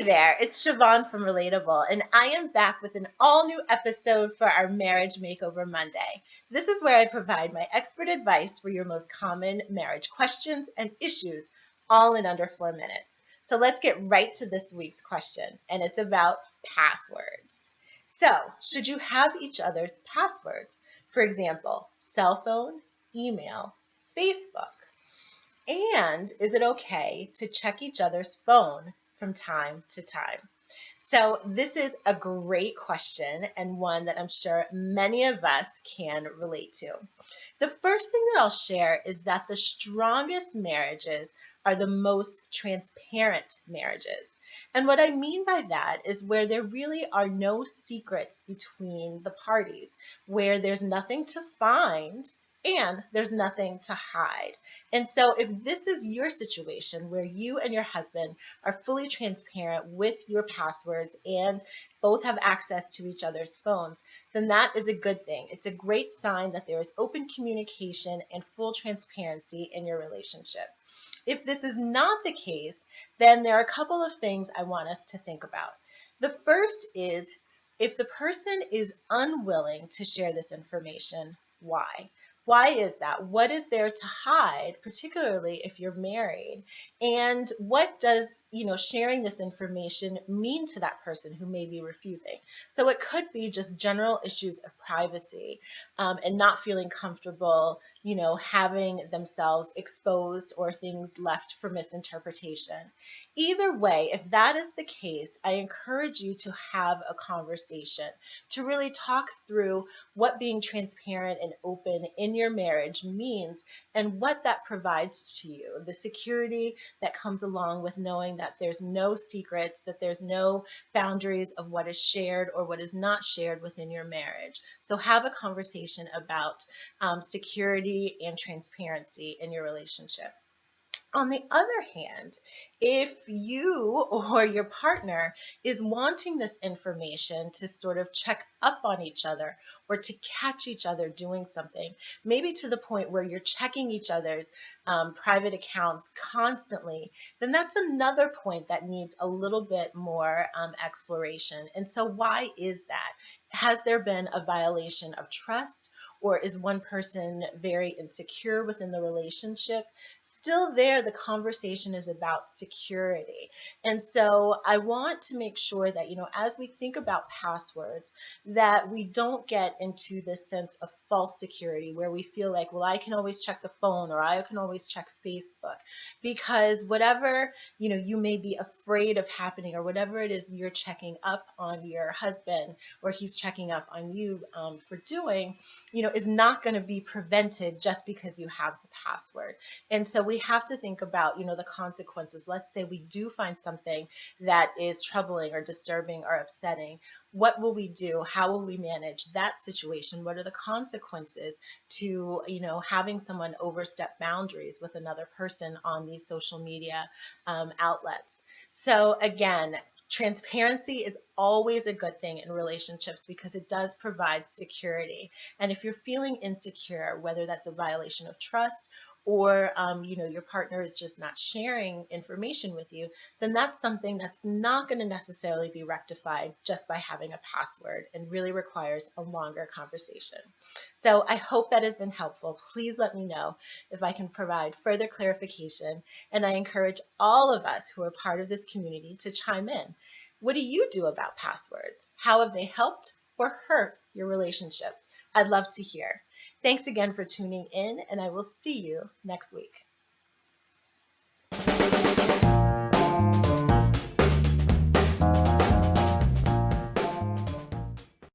Hey there, it's Siobhan from Relatable, and I am back with an all new episode for our Marriage Makeover Monday. This is where I provide my expert advice for your most common marriage questions and issues, all in under 4 minutes. So let's get right to this week's question, and it's about passwords. So, should you have each other's passwords? For example, cell phone, email, Facebook. And is it okay to check each other's phone from time to time? So, this is a great question and one that I'm sure many of us can relate to. The first thing that I'll share is that the strongest marriages are the most transparent marriages. And what I mean by that is where there really are no secrets between the parties, where there's nothing to find and there's nothing to hide. And so, if this is your situation where you and your husband are fully transparent with your passwords and both have access to each other's phones, then that is a good thing. It's a great sign that there is open communication and full transparency in your relationship. If this is not the case, then there are a couple of things I want us to think about. The first is if the person is unwilling to share this information, why? Why is that? What is there to hide, particularly if you're married? And what does, sharing this information mean to that person who may be refusing? So it could be just general issues of privacy, and not feeling comfortable, having themselves exposed or things left for misinterpretation. Either way, if that is the case, I encourage you to have a conversation, to really talk through what being transparent and open in your marriage means and what that provides to you, the security that comes along with knowing that there's no secrets, that there's no boundaries of what is shared or what is not shared within your marriage. So have a conversation about security and transparency in your relationship. On the other hand, if you or your partner is wanting this information to sort of check up on each other or to catch each other doing something, maybe to the point where you're checking each other's private accounts constantly, then that's another point that needs a little bit more exploration. And so, why is that? Has there been a violation of trust? Or is one person very insecure within the relationship? Still there, the conversation is about security. And so I want to make sure that, as we think about passwords, that we don't get into this sense of false security where we feel like, well, I can always check the phone or I can always check Facebook, because whatever, you may be afraid of happening or whatever it is you're checking up on your husband or he's checking up on you for doing, is not going to be prevented just because you have the password. And so we have to think about, the consequences. Let's say we do find something that is troubling or disturbing or upsetting. What will we do? How will we manage that situation? What are the consequences to, having someone overstep boundaries with another person on these social media outlets? So again, transparency is always a good thing in relationships because it does provide security. And if you're feeling insecure, whether that's a violation of trust or your partner is just not sharing information with you, then that's something that's not going to necessarily be rectified just by having a password and really requires a longer conversation. So I hope that has been helpful. Please let me know if I can provide further clarification, and I encourage all of us who are part of this community to chime in. What do you do about passwords? How have they helped or hurt your relationship? I'd love to hear. Thanks again for tuning in, and I will see you next week.